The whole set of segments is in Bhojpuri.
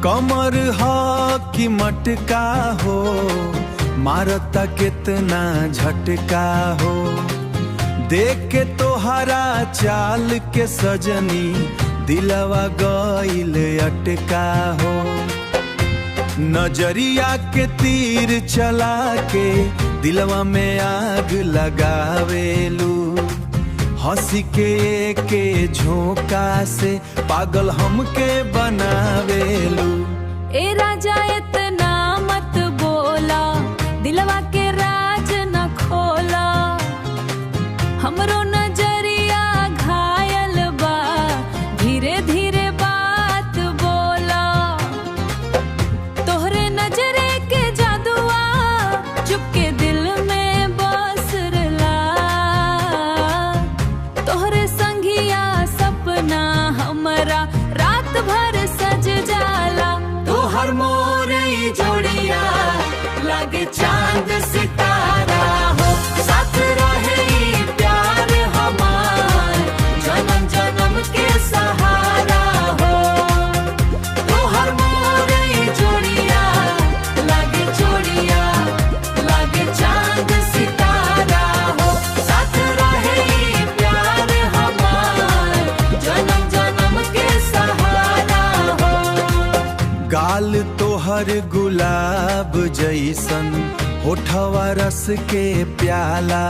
कमर हो कि मटका हो, मारता कितना झटका हो। देख के तोहरा चाल के सजनी दिलवा गइल अटका हो। नजरिया के तीर चला के दिलवा में आग लगावेलू। हंसी के झोंका से पागल हमके बनावेलू। ए राजा इतना मत बोला, दिलवा के राज न खोला। हमरो नजरिया घायल बा, धीरे धीरे बात बोला। तोहरे नजरे के जादुआ चुपके दिल में बसरला। तोहरे संगिया सपना हमरा रात भर सज जाला। तोहर मोरई जोड़िया लागे चांद सितारा हो। साथ रहे प्यार हमार जन्म जन्म के सहारा हो। तोहर मोरई जोड़िया लागे चांद सितारा हो। साथ रहे प्यार हमार जन्म जन्म के सहारा हो। गाल तोहर गुलाब जैसन, होठवा रस के प्याला।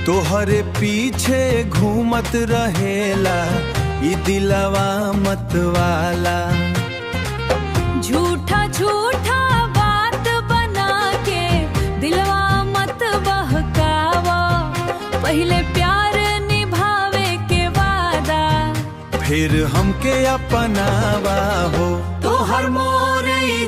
तोहरे पीछे घूमत रहेला ई दिलवा मतवाला। झूठा झूठा बात बना के दिलवा मत बहकावा। पहले प्यार निभावे के वादा, फिर हमके अपनावा हो। तोहर मोरई